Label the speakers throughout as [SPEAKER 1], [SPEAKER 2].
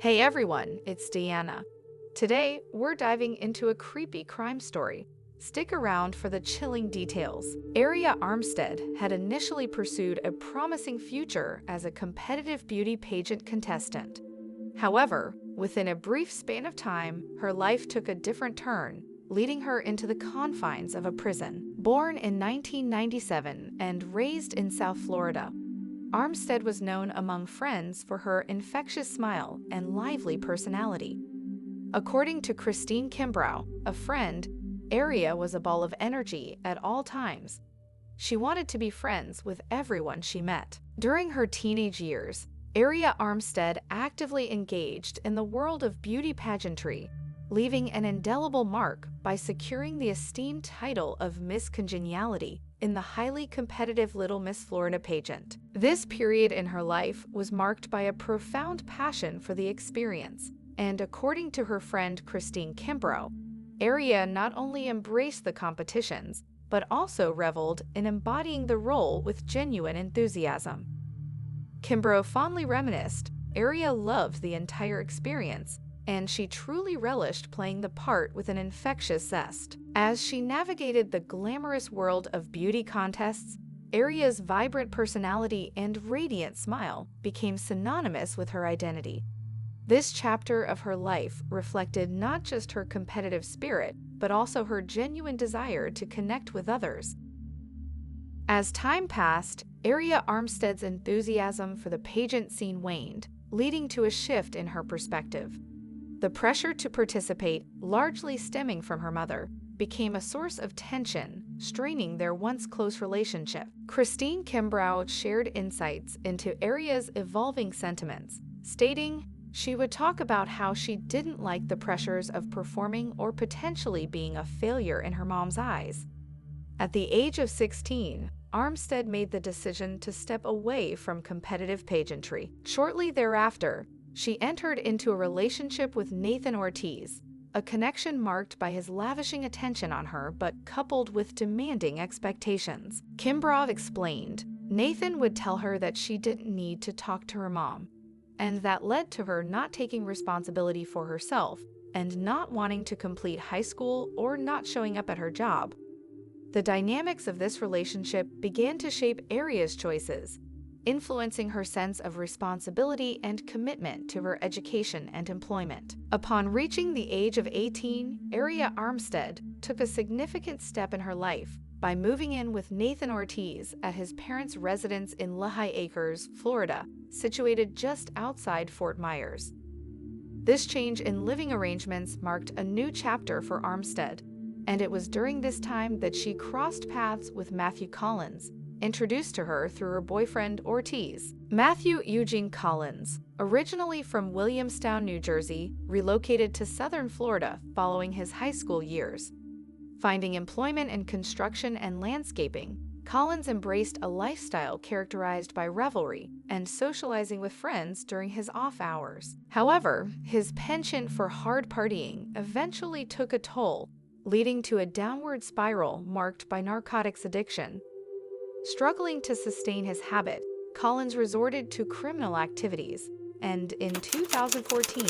[SPEAKER 1] Hey everyone, it's Deanna. Today, we're diving into a creepy crime story. Stick around for the chilling details. Aria Armstead had initially pursued a promising future as a competitive beauty pageant contestant. However, within a brief span of time, her life took a different turn, leading her into the confines of a prison. Born in 1997 and raised in South Florida, Armstead was known among friends for her infectious smile and lively personality. According to Christine Kimbrough, a friend, Aria was a ball of energy at all times. She wanted to be friends with everyone she met. During her teenage years, Aria Armstead actively engaged in the world of beauty pageantry, leaving an indelible mark by securing the esteemed title of Miss Congeniality in the highly competitive Little Miss Florida pageant. This period in her life was marked by a profound passion for the experience, and according to her friend Christine Kimbrough, Aria not only embraced the competitions, but also reveled in embodying the role with genuine enthusiasm. Kimbrough fondly reminisced, Aria loved the entire experience, and she truly relished playing the part with an infectious zest. As she navigated the glamorous world of beauty contests, Aria's vibrant personality and radiant smile became synonymous with her identity. This chapter of her life reflected not just her competitive spirit, but also her genuine desire to connect with others. As time passed, Aria Armstead's enthusiasm for the pageant scene waned, leading to a shift in her perspective. The pressure to participate, largely stemming from her mother, became a source of tension, straining their once close relationship. Christine Kimbrough shared insights into Aria's evolving sentiments, stating she would talk about how she didn't like the pressures of performing or potentially being a failure in her mom's eyes. At the age of 16, Armstead made the decision to step away from competitive pageantry. Shortly thereafter, she entered into a relationship with Nathan Ortiz, a connection marked by his lavishing attention on her but coupled with demanding expectations. Kimbrough explained, Nathan would tell her that she didn't need to talk to her mom, and that led to her not taking responsibility for herself and not wanting to complete high school or not showing up at her job. The dynamics of this relationship began to shape Aria's choices, influencing her sense of responsibility and commitment to her education and employment. Upon reaching the age of 18, Aria Armstead took a significant step in her life by moving in with Nathan Ortiz at his parents' residence in Lehigh Acres, Florida, situated just outside Fort Myers. This change in living arrangements marked a new chapter for Armstead, and it was during this time that she crossed paths with Matthew Collins, introduced to her through her boyfriend Ortiz. Matthew Eugene Collins, originally from Williamstown, New Jersey, relocated to southern Florida following his high school years. Finding employment in construction and landscaping, Collins embraced a lifestyle characterized by revelry and socializing with friends during his off hours. However, his penchant for hard partying eventually took a toll, leading to a downward spiral marked by narcotics addiction. Struggling to sustain his habit, Collins resorted to criminal activities and, in 2014,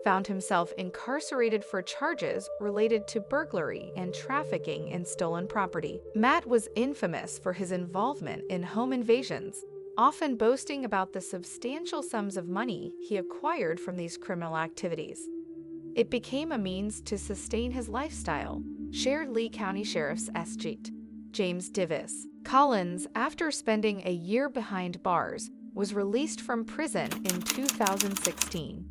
[SPEAKER 1] found himself incarcerated for charges related to burglary and trafficking in stolen property. Matt was infamous for his involvement in home invasions, often boasting about the substantial sums of money he acquired from these criminal activities. It became a means to sustain his lifestyle, shared Lee County Sheriff's S.G. James Divis. Collins, after spending a year behind bars, was released from prison in 2016.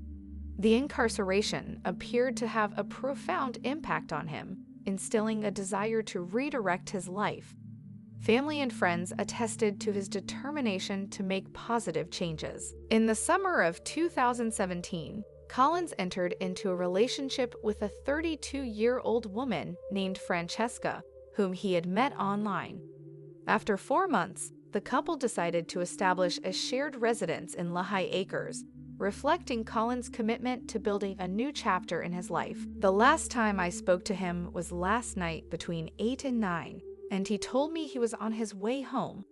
[SPEAKER 1] The incarceration appeared to have a profound impact on him, instilling a desire to redirect his life. Family and friends attested to his determination to make positive changes. In the summer of 2017, Collins entered into a relationship with a 32-year-old woman named Francesca, whom he had met online. After 4 months, the couple decided to establish a shared residence in Lehigh Acres, reflecting Collins' commitment to building a new chapter in his life. The last time I spoke to him was last night between 8 and 9, and he told me he was on his way home.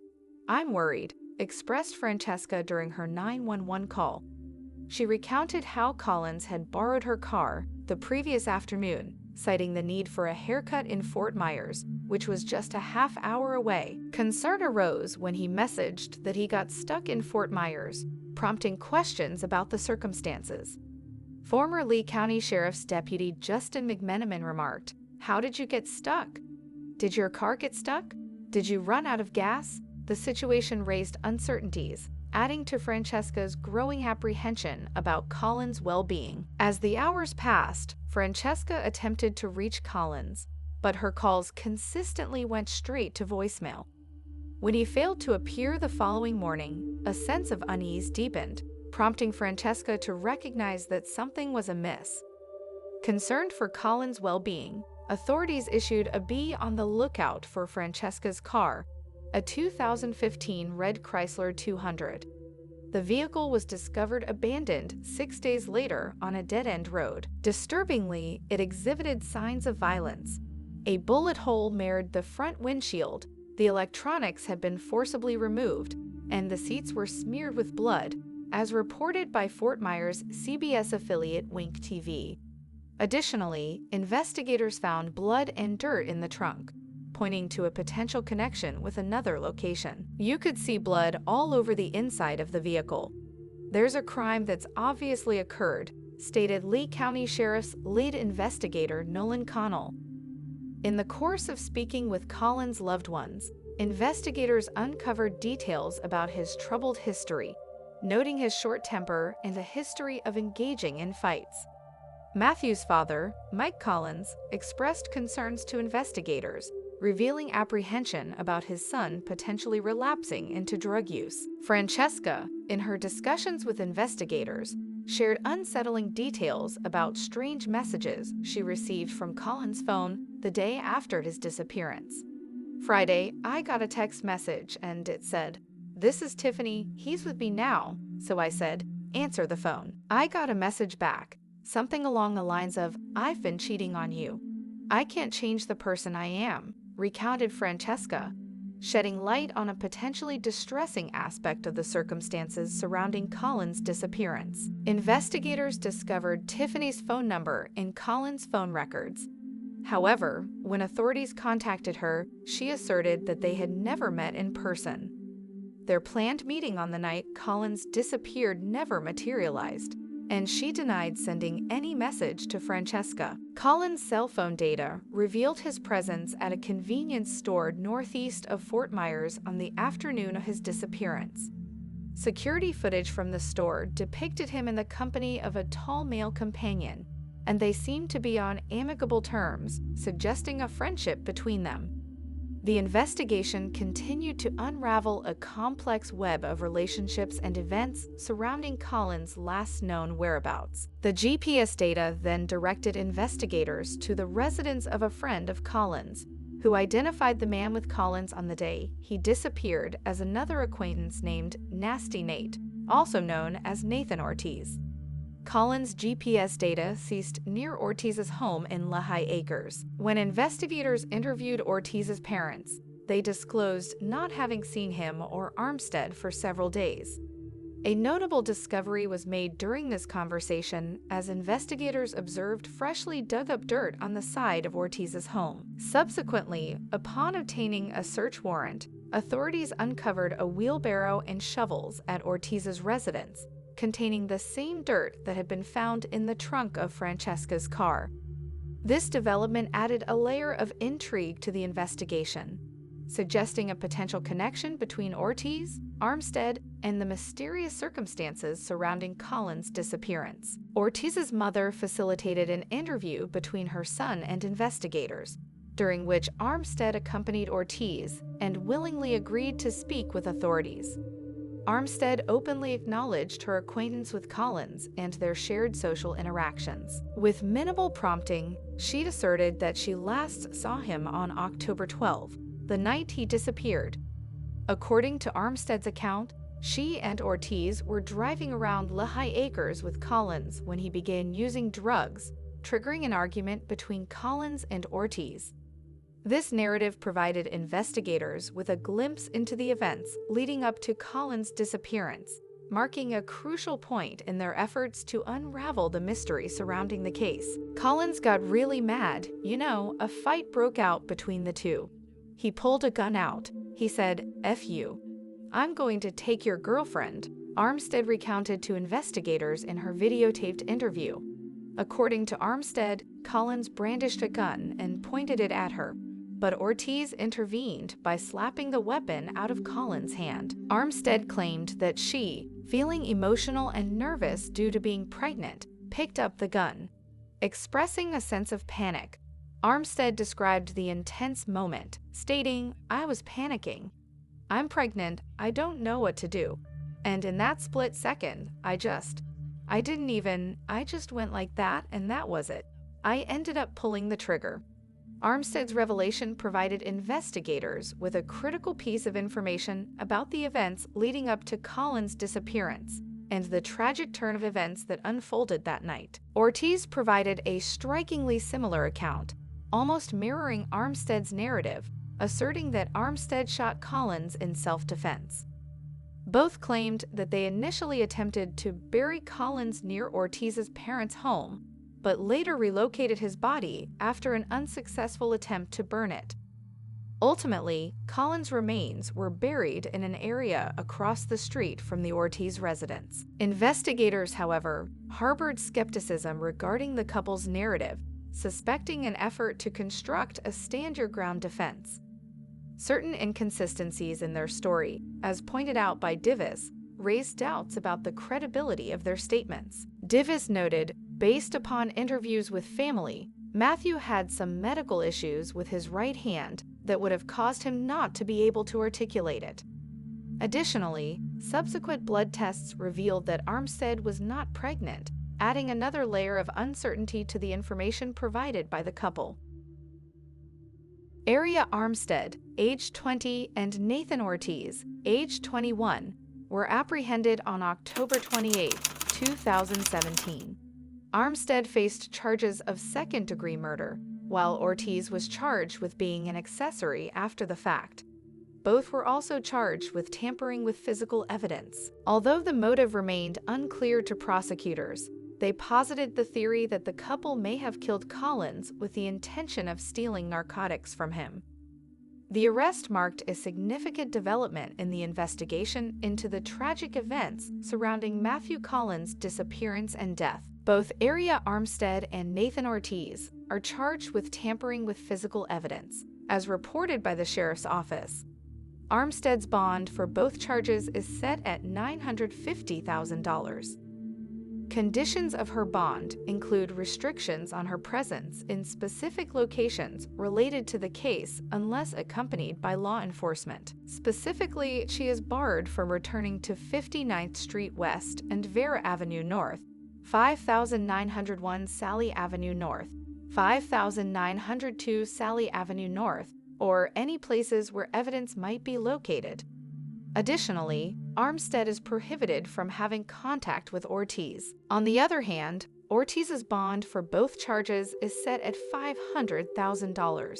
[SPEAKER 1] I'm worried, expressed Francesca during her 911 call. She recounted how Collins had borrowed her car the previous afternoon, citing the need for a haircut in Fort Myers, which was just a half-hour away. Concern arose when he messaged that he got stuck in Fort Myers, prompting questions about the circumstances. Former Lee County Sheriff's Deputy Justin McMenamin remarked, "How did you get stuck? Did your car get stuck? Did you run out of gas?" The situation raised uncertainties, adding to Francesca's growing apprehension about Collins' well-being. As the hours passed, Francesca attempted to reach Collins, but her calls consistently went straight to voicemail. When he failed to appear the following morning, a sense of unease deepened, prompting Francesca to recognize that something was amiss. Concerned for Collins' well-being, authorities issued a "Be on the lookout" for Francesca's car, a 2015 red Chrysler 200. The vehicle was discovered abandoned 6 days later on a dead-end road. Disturbingly, it exhibited signs of violence. A bullet hole marred the front windshield, the electronics had been forcibly removed, and the seats were smeared with blood, as reported by Fort Myers CBS affiliate Wink TV. Additionally, investigators found blood and dirt in the trunk, pointing to a potential connection with another location. "You could see blood all over the inside of the vehicle. There's a crime that's obviously occurred," stated Lee County Sheriff's lead investigator Nolan Connell. In the course of speaking with Collins' loved ones, investigators uncovered details about his troubled history, noting his short temper and a history of engaging in fights. Matthew's father, Mike Collins, expressed concerns to investigators, revealing apprehension about his son potentially relapsing into drug use. Francesca, in her discussions with investigators, shared unsettling details about strange messages she received from Collins' phone the day after his disappearance. "Friday, I got a text message and it said, 'This is Tiffany, he's with me now,' so I said, 'Answer the phone.' I got a message back, something along the lines of, 'I've been cheating on you. I can't change the person I am,'" recounted Francesca, shedding light on a potentially distressing aspect of the circumstances surrounding Collins' disappearance. Investigators discovered Tiffany's phone number in Collins' phone records. However, when authorities contacted her, she asserted that they had never met in person. Their planned meeting on the night Collins disappeared never materialized, and she denied sending any message to Francesca. Collins' cell phone data revealed his presence at a convenience store northeast of Fort Myers on the afternoon of his disappearance. Security footage from the store depicted him in the company of a tall male companion, and they seemed to be on amicable terms, suggesting a friendship between them. The investigation continued to unravel a complex web of relationships and events surrounding Collins' last known whereabouts. The GPS data then directed investigators to the residence of a friend of Collins, who identified the man with Collins on the day he disappeared as another acquaintance named Nasty Nate, also known as Nathan Ortiz. Collins' GPS data ceased near Ortiz's home in Lehigh Acres. When investigators interviewed Ortiz's parents, they disclosed not having seen him or Armstead for several days. A notable discovery was made during this conversation as investigators observed freshly dug-up dirt on the side of Ortiz's home. Subsequently, upon obtaining a search warrant, authorities uncovered a wheelbarrow and shovels at Ortiz's residence, containing the same dirt that had been found in the trunk of Francesca's car. This development added a layer of intrigue to the investigation, suggesting a potential connection between Ortiz, Armstead, and the mysterious circumstances surrounding Collins' disappearance. Ortiz's mother facilitated an interview between her son and investigators, during which Armstead accompanied Ortiz and willingly agreed to speak with authorities. Armstead openly acknowledged her acquaintance with Collins and their shared social interactions. With minimal prompting, she asserted that she last saw him on October 12, the night he disappeared. According to Armstead's account, she and Ortiz were driving around Lehigh Acres with Collins when he began using drugs, triggering an argument between Collins and Ortiz. This narrative provided investigators with a glimpse into the events leading up to Collins' disappearance, marking a crucial point in their efforts to unravel the mystery surrounding the case. Collins got really mad. A fight broke out between the two. He pulled a gun out. He said, "F you. I'm going to take your girlfriend," Armstead recounted to investigators in her videotaped interview. According to Armstead, Collins brandished a gun and pointed it at her, but Ortiz intervened by slapping the weapon out of Collins' hand. Armstead claimed that she, feeling emotional and nervous due to being pregnant, picked up the gun. Expressing a sense of panic, Armstead described the intense moment, stating, "I was panicking. I'm pregnant, I don't know what to do. And in that split second, I just went like that and that was it. I ended up pulling the trigger." Armstead's revelation provided investigators with a critical piece of information about the events leading up to Collins' disappearance and the tragic turn of events that unfolded that night. Ortiz provided a strikingly similar account, almost mirroring Armstead's narrative, asserting that Armstead shot Collins in self-defense. Both claimed that they initially attempted to bury Collins near Ortiz's parents' home, but later relocated his body after an unsuccessful attempt to burn it. Ultimately, Collins' remains were buried in an area across the street from the Ortiz residence. Investigators, however, harbored skepticism regarding the couple's narrative, suspecting an effort to construct a stand-your-ground defense. Certain inconsistencies in their story, as pointed out by Divis, raised doubts about the credibility of their statements. Divis noted, based upon interviews with family, Matthew had some medical issues with his right hand that would have caused him not to be able to articulate it. Additionally, subsequent blood tests revealed that Armstead was not pregnant, adding another layer of uncertainty to the information provided by the couple. Aria Armstead, age 20, and Nathan Ortiz, age 21, were apprehended on October 28, 2017. Armstead faced charges of second-degree murder, while Ortiz was charged with being an accessory after the fact. Both were also charged with tampering with physical evidence. Although the motive remained unclear to prosecutors, they posited the theory that the couple may have killed Collins with the intention of stealing narcotics from him. The arrest marked a significant development in the investigation into the tragic events surrounding Matthew Collins' disappearance and death. Both Aria Armstead and Nathan Ortiz are charged with tampering with physical evidence, as reported by the sheriff's office. Armstead's bond for both charges is set at $950,000. Conditions of her bond include restrictions on her presence in specific locations related to the case unless accompanied by law enforcement. Specifically, she is barred from returning to 59th Street West and Vera Avenue North, 5901 Sally Avenue North, 5902 Sally Avenue North, or any places where evidence might be located. Additionally, Armstead is prohibited from having contact with Ortiz. On the other hand, Ortiz's bond for both charges is set at $500,000.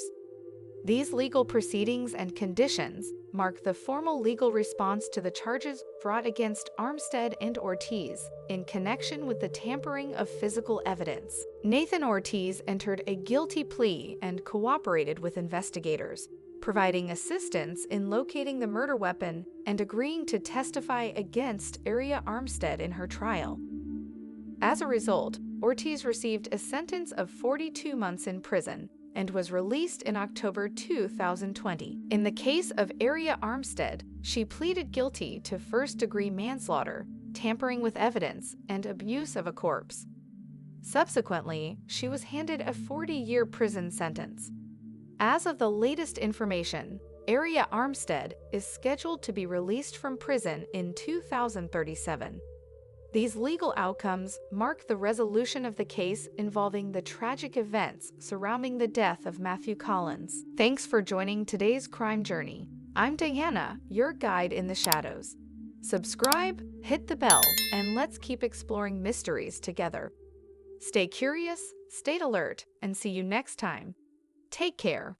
[SPEAKER 1] These legal proceedings and conditions mark the formal legal response to the charges brought against Armstead and Ortiz in connection with the tampering of physical evidence. Nathan Ortiz entered a guilty plea and cooperated with investigators, providing assistance in locating the murder weapon and agreeing to testify against Aria Armstead in her trial. As a result, Ortiz received a sentence of 42 months in prison and was released in October 2020. In the case of Aria Armstead, she pleaded guilty to first-degree manslaughter, tampering with evidence, and abuse of a corpse. Subsequently, she was handed a 40-year prison sentence. As of the latest information, Aria Armstead is scheduled to be released from prison in 2037. These legal outcomes mark the resolution of the case involving the tragic events surrounding the death of Matthew Collins. Thanks for joining today's crime journey. I'm Diana, your guide in the shadows. Subscribe, hit the bell, and let's keep exploring mysteries together. Stay curious, stay alert, and see you next time. Take care.